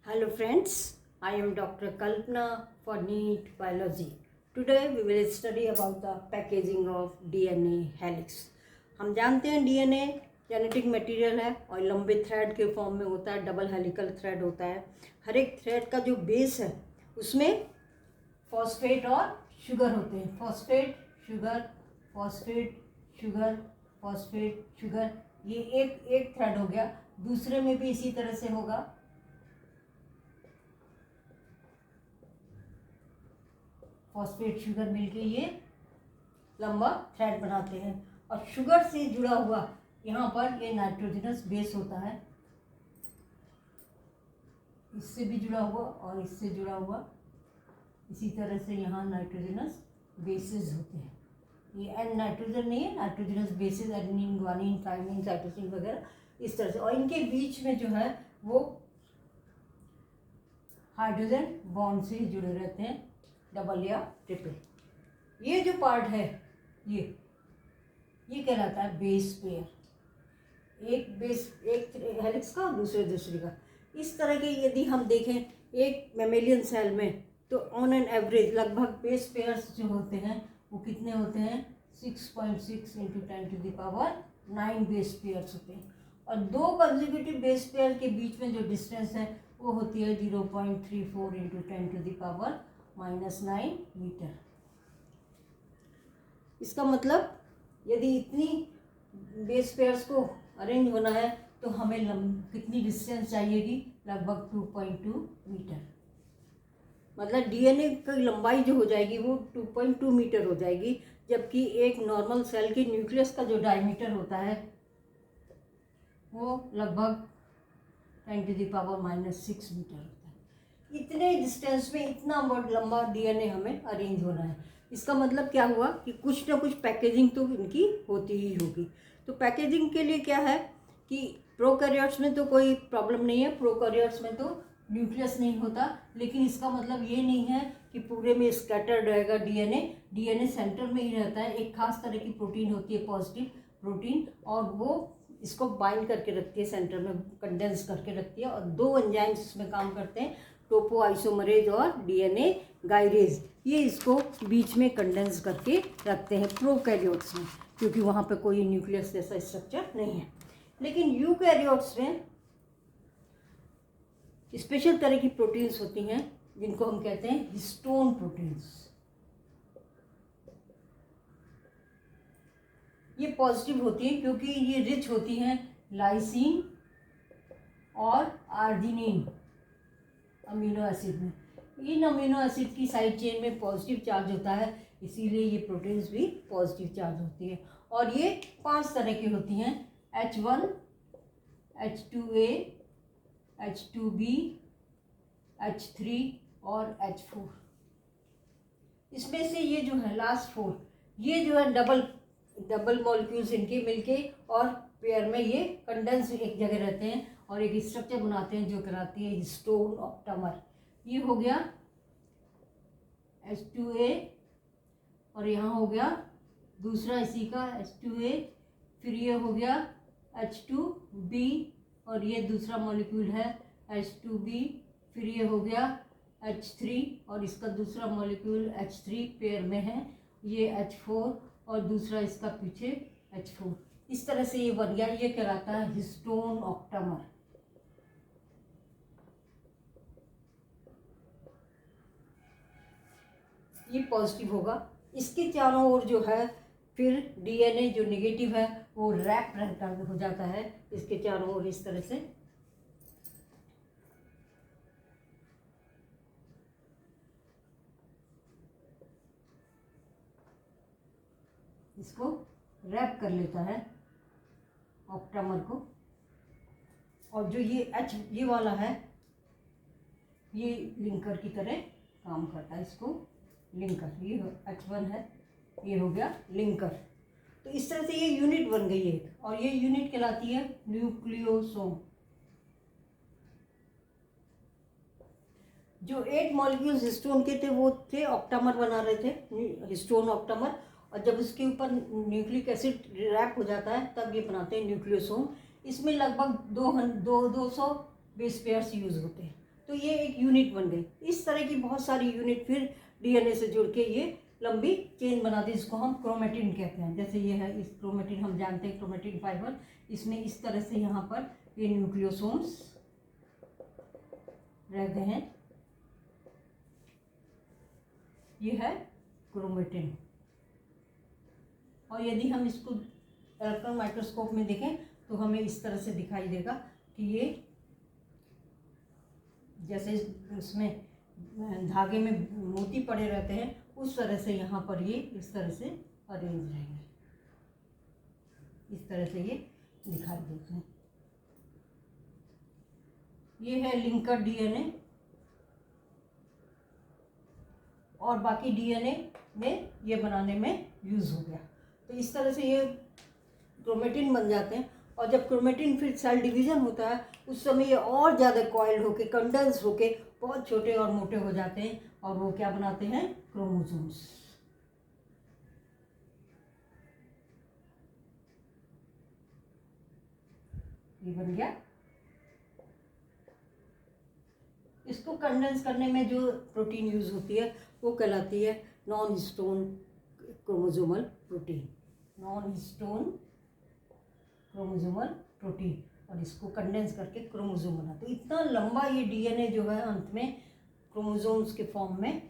Hello friends, I am Dr. Kalpana for NEET Biology. Today we will study about the packaging of DNA helix. हम जानते हैं DNA genetic material है और लंबे thread के form में होता है, डबल हेलिकल थ्रेड होता है। हर एक थ्रेड का जो बेस है उसमें फॉस्फेट और शुगर होते हैं। Phosphate sugar, phosphate sugar, phosphate sugar, ये एक थ्रेड हो गया। दूसरे में भी इसी तरह से होगा। फॉस्फेट शुगर मिलके ये लंबा थ्रेड बनाते हैं और शुगर से जुड़ा हुआ यहाँ पर ये नाइट्रोजनस बेस होता है, इससे भी जुड़ा हुआ और इससे जुड़ा हुआ। इसी तरह से यहाँ नाइट्रोजनस बेसेस होते हैं। ये एन नाइट्रोजन नहीं है, nitrogenous bases adenine, guanine, thymine, cytosine वगैरह इस तरह से। और इनके बीच में जो है वो हाइड्रोजन बॉन्ड से जुड़े रहते हैं, डबल या ट्रिपल। ये जो पार्ट है ये कहलाता है बेस पेयर। एक हेलिक्स का दूसरे का। इस तरह के यदि हम देखें एक मेमेलियन सेल में तो ऑन एन एवरेज लगभग बेस पेयर्स जो होते हैं वो कितने होते हैं? 6.6 इंटू 10⁻⁹ बेस पेयर्स होते हैं। और दो कंसेक्यूटिव बेस पेयर के बीच में जो डिस्टेंस है वो होती है 0.34 इंटू 10⁻⁹ मीटर। इसका मतलब यदि इतनी बेस पेयर्स को अरेंज होना है तो हमें कितनी डिस्टेंस चाहिएगी? लगभग 2.2 मीटर। मतलब डीएनए की लंबाई जो हो जाएगी वो 2.2 मीटर हो जाएगी, जबकि एक नॉर्मल सेल की न्यूक्लियस का जो डायमीटर होता है वो लगभग 10⁻⁻6 मीटर होता है। इतने डिस्टेंस में इतना लंबा डीएनए हमें अरेंज होना है। इसका मतलब क्या हुआ कि कुछ ना कुछ पैकेजिंग तो इनकी होती ही होगी। तो पैकेजिंग के लिए क्या है कि प्रोकैरियोट्स में तो कोई प्रॉब्लम नहीं है, प्रोकैरियोट्स में तो न्यूक्लियस नहीं होता। लेकिन इसका मतलब ये नहीं है कि पूरे में स्कैटर्ड रहेगा डीएनए सेंटर में ही रहता है। एक खास तरह की प्रोटीन होती है, पॉजिटिव प्रोटीन, और वो इसको बाइंड करके रखती है, सेंटर में कंडेंस करके रखती है। और दो एंजाइम्स इसमें काम करते हैं, टोपोआइसोमरेज और डीएनए गाइरेज। ये इसको बीच में कंडेंस करके रखते हैं प्रोकैरियोट्स में, क्योंकि वहाँ पे कोई न्यूक्लियस जैसा स्ट्रक्चर नहीं है। लेकिन यूकैरियोट्स में स्पेशल तरह की प्रोटीन्स होती हैं जिनको हम कहते हैं हिस्टोन प्रोटीन्स। ये पॉजिटिव होती हैं क्योंकि ये रिच होती हैं लाइसिन और आर्जिनिन अमीनो एसिड में। इन अमीनो एसिड की साइड चेन में पॉजिटिव चार्ज होता है, इसीलिए ये प्रोटीन्स भी पॉजिटिव चार्ज होती है। और ये 5 तरह की होती हैं, H1, H2A, H2B, H3 और H4। इसमें से ये जो है लास्ट 4, ये जो है डबल मॉलिक्यूल्स इनके मिलके और पेयर में ये कंडेंस एक जगह रहते हैं और एक स्ट्रक्चर बनाते हैं जो कहलाती है हिस्टोन ऑक्टामर। ये हो गया H2A और यहाँ हो गया दूसरा इसी का H2A, फिर ये हो गया H2B और ये दूसरा मॉलिक्यूल है H2B, फिर ये हो गया H3 और इसका दूसरा मॉलिक्यूल H3 पेयर में है, ये H4 और दूसरा इसका पीछे H4। इस तरह से ये बन गया, ये कहलाता है हिस्टोन ऑक्टामर। ये पॉजिटिव होगा। इसके चारों ओर जो है फिर डीएनए जो नेगेटिव है वो रैप हो जाता है इसके चारों ओर इस तरह से। इसको रैप कर लेता है ऑक्टामर को। और जो ये वाला है ये लिंकर की तरह काम करता है, इसको लिंकर, ये H1 है, ये हो गया लिंकर। तो इस तरह से ये यूनिट बन गई है और ये यूनिट कहलाती है न्यूक्लियोसोम। जो 8 मॉलिक्यूल्स हिस्टोन के थे वो थे ऑक्टामर बना रहे थे, हिस्टोन ऑक्टामर। और जब उसके ऊपर न्यूक्लिक एसिड रैप हो जाता है तब ये बनाते हैं न्यूक्लियोसोम। इसमें लगभग 200 बेस पेयर्स यूज होते हैं। तो ये एक यूनिट बन गई। इस तरह की बहुत सारी यूनिट फिर डीएनए से जुड़ के ये लंबी चेन बनाती है, जिसको हम क्रोमेटिन कहते हैं। जैसे ये है, इस क्रोमेटिन हम जानते हैं, क्रोमेटिन फाइबर, इसमें इस तरह से यहाँ पर ये न्यूक्लियोसोम्स रहते हैं। ये है क्रोमेटिन। और यदि हम इसको इलेक्ट्रॉन माइक्रोस्कोप में देखें तो हमें इस तरह से दिखाई देगा कि ये जैसे इसमें धागे में मोती पड़े रहते हैं, उस तरह से यहाँ पर ये इस तरह से अरेंज रहेंगे, इस तरह से ये दिखाई देते हैं। ये है लिंकर डीएनए, और बाकी डीएनए में ये बनाने में यूज़ हो गया। तो इस तरह से ये क्रोमेटिन बन जाते हैं। और जब क्रोमेटिन फिर सेल डिवीज़न होता है, उस समय ये और ज़्यादा कॉइल्ड होके, कंडेंस होके बहुत छोटे और मोटे हो जाते हैं, और वो क्या बनाते हैं, क्रोमोसोम्स। ये बन गया। इसको कंडेंस करने में जो प्रोटीन यूज़ होती है वो कहलाती है non histone chromosomal protein, non histone chromosomal protein. और इसको कंडेंस करके क्रोमोसोम बनाते हैं। इतना लंबा ये डीएनए जो है अंत में क्रोमोसोम्स के फॉर्म में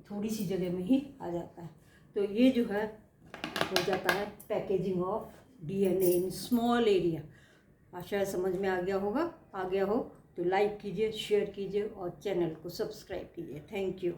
थोड़ी सी जगह में ही आ जाता है। तो ये जो है हो जाता है packaging of DNA in small area. आशा है समझ में आ गया होगा। आ गया हो तो लाइक कीजिए, शेयर कीजिए और चैनल को सब्सक्राइब कीजिए। Thank you.